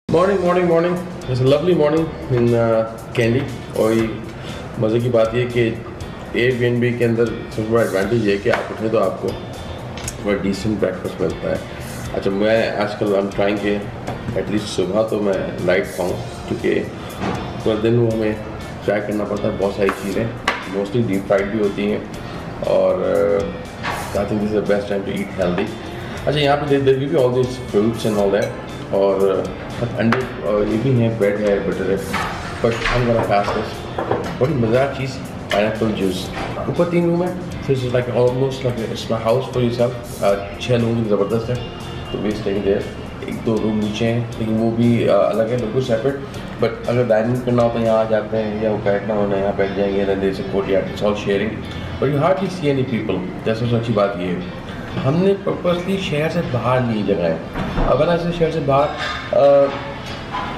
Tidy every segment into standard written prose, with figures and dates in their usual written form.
Morning. It's a lovely morning in Candy. और ये मज़े की बात ये कि Airbnb के अंदर सबसे बड़ा एडवांटेज ये है कि आप उठें तो आपको बड़ा डिसेंट ब्रेकफास्ट मिलता है। अच्छा, मैं आजकल आई एम ट्राइंग के एटलीस्ट सुबह तो मैं लाइट खाऊँ, क्योंकि पूरा दिन वो हमें ट्राई करना पड़ता है। बहुत सारी चीज़ें मोस्टली डीप फ्राइड भी होती हैं और I think this is the best time to eat healthy. अच्छा, यहाँ पे there give you all this fruits and all that, और अंडे ये भी हैं, ब्रेड है, बटर है, बट हम गोना पास दिस। बड़ी मज़ेदार चीज़, पाइनएप्पल जूस। ऊपर 3 रूम है, so it's like almost like it's my house for yourself। 6 लोगों की ज़बरदस्त है, तो वी स्टेइंग देयर। 1-2 रूम नीचे हैं, लेकिन वो भी अलग है, बिल्कुल सेपरेट। बट अगर डाइनिंग करना होता है यहाँ आ जाते हैं, या वो बैठना होना यहाँ बैठ जाएंगे, then there is a courtyard, it's all sharing, but you hardly see any people। जैसे सबसे अच्छी बात ये है, हमने पर्पसली शहर से बाहर ली जगह है। अगर ऐसे शहर से बाहर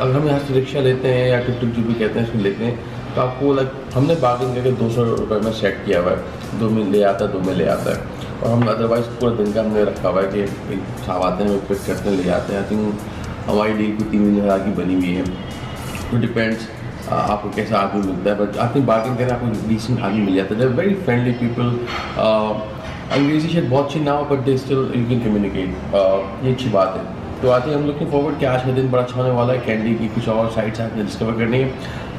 अगर हम यहाँ से रिक्शा लेते हैं या टुक टुक जो भी कहते हैं इसमें लेते हैं, तो आपको हमने बार्गेन करके 200 रुपये में सेट किया हुआ है, 2 में ले आता है, 2 में ले आता है। और हम अदरवाइज़ पूरा दिन का हमने रखा हुआ है कि साहब आते हैं, वो पिक करते हैं, ले जाते हैं। आई थिंक हमारी डील को 3 दिन की बनी हुई है। तो डिपेंड्स आपको कैसा आदमी मिलता है, बट आपने बार्गेन करें आपको डिसेंट आदमी मिल जाता है। They are very friendly people. अंग्रेजी शायद बहुत अच्छी ना हो, but they still you can communicate, ये अच्छी बात है। तो आज हम लुकिंग फॉरवर्ड कि आज का दिन बड़ा अच्छा होने वाला है। कैंडी की कुछ और साइट्स आपने डिस्कवर करनी है,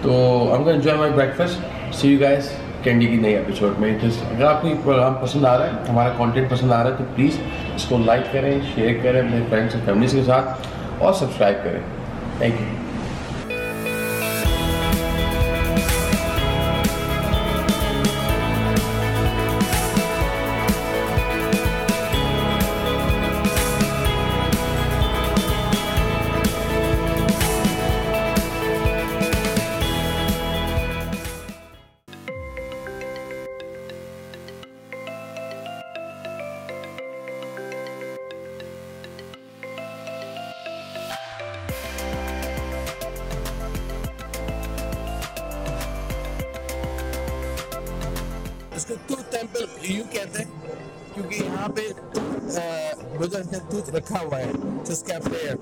तो I am gonna enjoy my breakfast. See you guys Kandy की नई एपिसोड में। अगर आपको ये प्रोग्राम पसंद आ रहा है, हमारा कंटेंट पसंद आ रहा है, तो प्लीज़ इसको लाइक करें, शेयर करें अपने फ्रेंड्स और फैमिलीज के साथ, और सब्सक्राइब करें। Thank you. इसको टूथ टेम्पल यूँ कहते हैं, क्योंकि यहाँ पे बुद्धा का टूथ रखा हुआ है, जिसका prayer,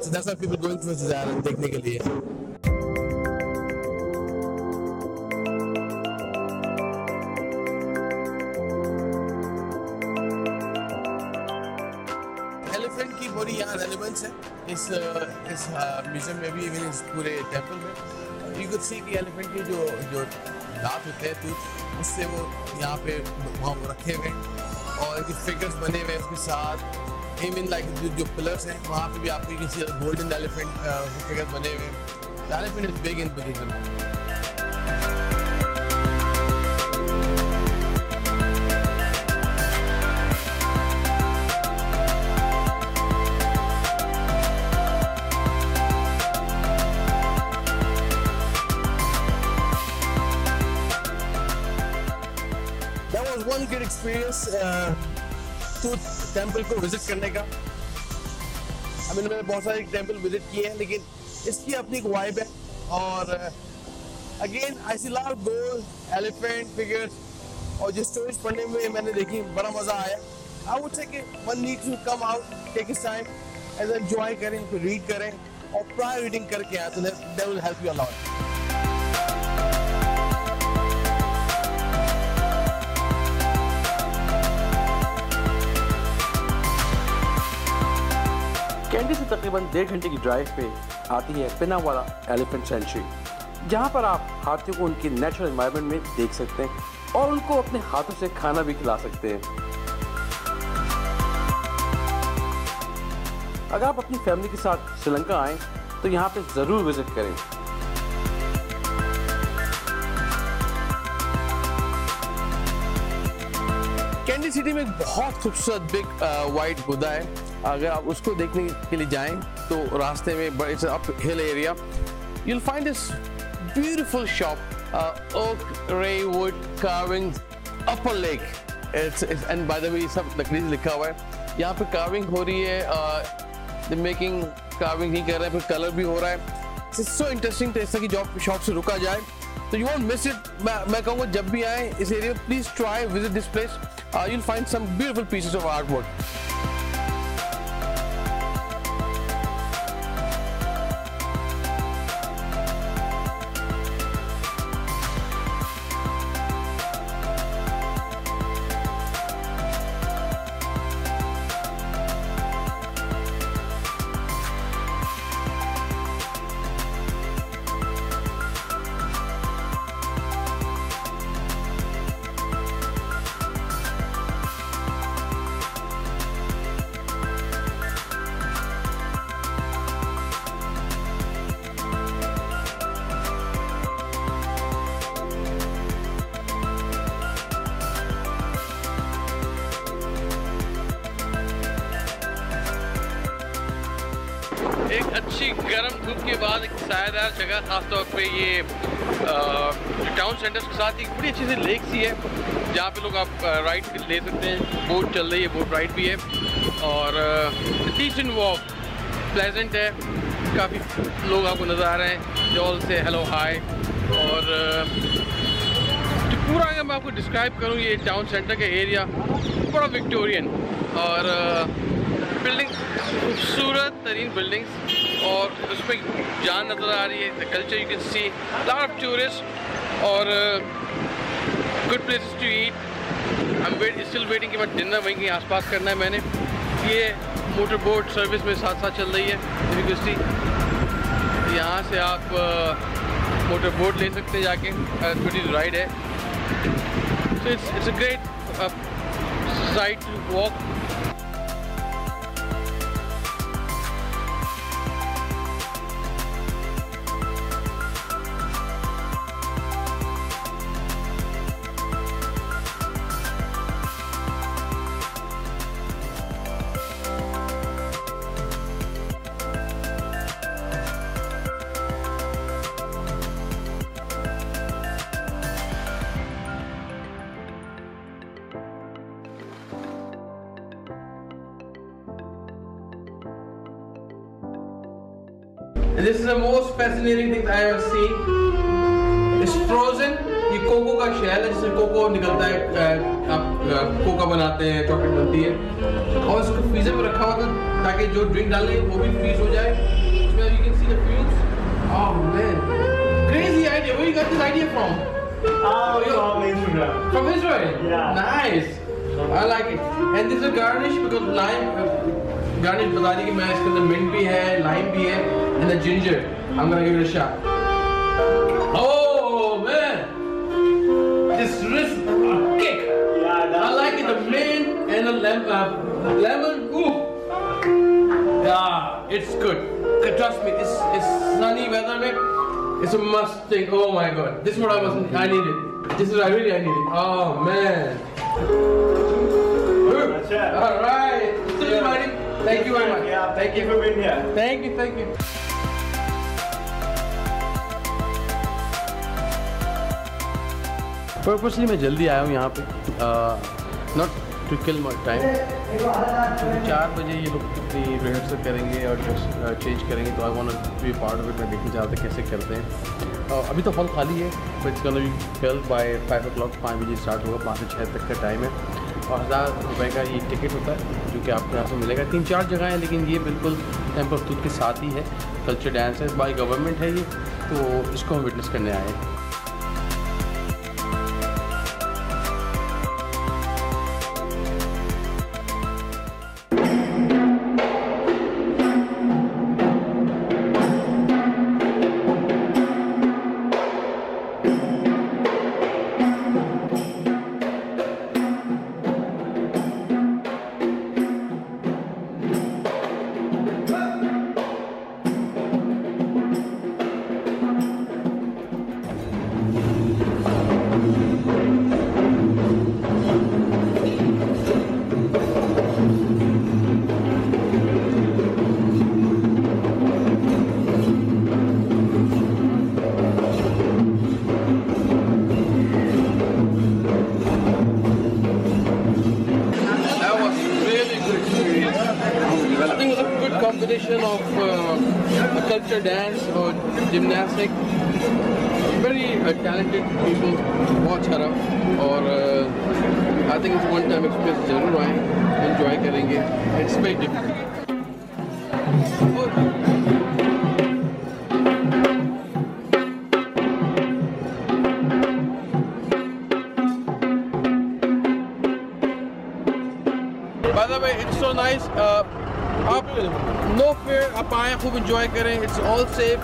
so that's why people going to ज़ियारत देखने के लिए। एलिफेंट की बड़ी यहाँ रेलेवेंस है इस म्यूजियम में भी, इवन इस पूरे टेम्पल में। यू कुड सी कि एलिफेंट के जो दांत होते हैं, टूथ, उससे वो यहाँ पे वहाँ रखे हुए, और इनके फिगर्स बने हुए उसके साथ। इवन लाइक जो पिलर्स हैं वहाँ पे भी आपको किसी गोल्डन एलिफेंट फिगर्स बने हुए। Elephant is big in Buddhism. That was one good experience tooth temple को विजिट करने का। मैंने बहुत सारे टेम्पल विजिट किए हैं, लेकिन इसकी अपनी एक वाइब है। और again I C lot of gold elephant figures, और जो स्टोरीज पढ़ने में मैंने देखी, बड़ा मज़ा आया। आई वुड से कि one need to come out, take his time and enjoy करें, रीड करें, और प्रायर रीडिंग करके आए, तो that will help you a lot. Kandy से तकरीबन 1.5 घंटे की ड्राइव पे आती है पिनावाला एलिफेंट सेंचुरी, जहाँ पर आप हाथियों को उनके नेचुरल एनवायरनमेंट में देख सकते हैं और उनको अपने हाथों से खाना भी खिला सकते हैं। अगर आप अपनी फैमिली के साथ श्रीलंका आएँ तो यहाँ पे ज़रूर विजिट करें। कैंडी सिटी में एक बहुत खूबसूरत बिग वाइट बुद्धा है। अगर आप उसको देखने के लिए जाएं तो रास्ते में it's up hill area, you'll find this beautiful shop, oak ray wood carvings, upper lake, and by the way सब लकड़ी से लिखा हुआ है। यहाँ पे कार्विंग हो रही है, the making कार्विंग नहीं कर रहे हैं, फिर कलर भी हो रहा है। It's so interesting, तो इस तरह की शॉप से रुका जाए तो you won't miss it। मैं कहूँगा जब भी आए इस एरिया में, please try visit this place। You'll find some beautiful pieces of artwork। अच्छी गर्म धूप के बाद एक सायादार जगह, खासतौर पे ये टाउन सेंटर्स के साथ एक बड़ी अच्छी सी लेक सी है जहाँ पे लोग आप राइड ले सकते हैं। बोट चल रही है, बोट राइड भी है और डिसेंट वॉक, प्लेजेंट है। काफ़ी लोग आपको नज़र आ रहे हैं, जो ऑल से हेलो हाय। और जो पूरा अगर मैं आपको डिस्क्राइब करूँ ये टाउन सेंटर का एरिया बड़ा विक्टोरियन और बिल्डिंग खूबसूरत तरीन बिल्डिंग्स और उसमें जान नज़र आ रही है। The culture you can see, lot of tourist और good places to eat. I am still waiting कि मैं डिनर वहीं के आसपास करना है मैंने। ये मोटर बोट सर्विस में साथ साथ चल रही है यूनिवर्सिटी। यहाँ से आप मोटर बोट ले सकते हैं जाके, छोटी राइड है। So it's a great site to walk. This is the most fascinating thing I have seen. It's frozen. ये कोको का शेल है जिससे कोको निकलता है, आप कोका बनाते हैं, चॉकलेट बनती है और इसको फ्रीजर में रखा हुआ था ताकि जो ड्रिंक डालें वो भी फ्रीज हो जाए। इसमें you can see the fumes. Oh man, crazy idea. Where you got this idea from? From Israel. From Israel? Yeah. Nice. I like it. And this is a garnish because lime. Garnish बता दी कि मैं इसके अंदर mint भी है, lime भी है, and the ginger. I'm gonna give it a shot. Oh man, this is a kick. Yeah, I like it. The mint and the lemon. Ooh, yeah, it's good. Trust me, it's sunny weather, man. It's a must thing. Oh my god, this is what I needed. This is I needed. Oh man. All right. Still inviting. Thank you very much. Yeah, thank you for being here. Thank you. Purposely मैं जल्दी आया हूँ यहाँ पे, not to kill my time. 4 बजे ये लोग अपनी रिहर्सल करेंगे और चेंज करेंगे, तो I want to be part of it. मैं देखना चाहता कैसे करते हैं। अभी तो हॉल खाली है, but it's gonna be filled by 5 o'clock। 5 बजे स्टार्ट होगा, 5 से 6 तक का टाइम है और 1000 रुपये का ये टिकट होता है जो कि आपको यहाँ से मिलेगा। 3-4 जगह हैं लेकिन ये बिल्कुल टेम्पल ऑफ ट्रूथ के साथ ही है। कल्चर डांस है, बाय गवर्नमेंट है ये, तो इसको हम विटनेस करने आए हैं। Combination of culture dance or gymnastic, very talented people, बहुत अच्छा रहा और I think it's one time experience, जरूर आए, enjoy करेंगे, it's very different. By the way, it's so nice. आप नो फेयर आप आएँ, खूब इंजॉय करें। It's all safe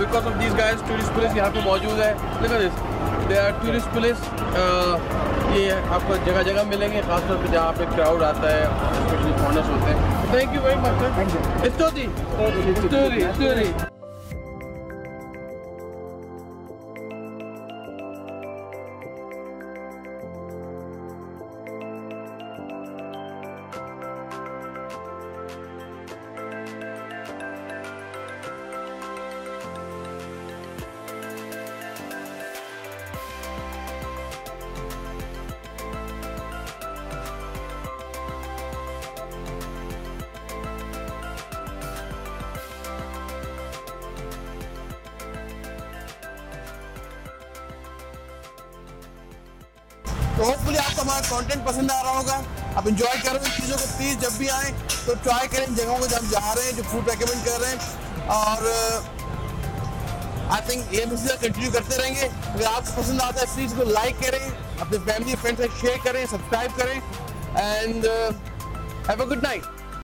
because of these guys. Tourist police यहाँ पे मौजूद है। Look at this, they are tourist police. ये आपको जगह जगह मिलेंगे, खासतौर पे जहाँ पे क्राउड आता है, स्पेशली फॉरेनर्स होते हैं। Thank you very much sir. Story तो होपफुली आपको हमारा कंटेंट पसंद आ रहा होगा, आप इंजॉय कर रहे हो इन चीज़ों को। प्लीज़ जब भी आएँ तो ट्राई करें इन जगहों को जब हम जा रहे हैं, जो फूड रेकमेंड कर रहे हैं। और आई थिंक ये मिसिल कंटिन्यू करते रहेंगे। अगर आपको पसंद आता है प्लीज़ को लाइक करें, अपने फैमिली फ्रेंड्स से शेयर करें, सब्सक्राइब करें, and have a good night.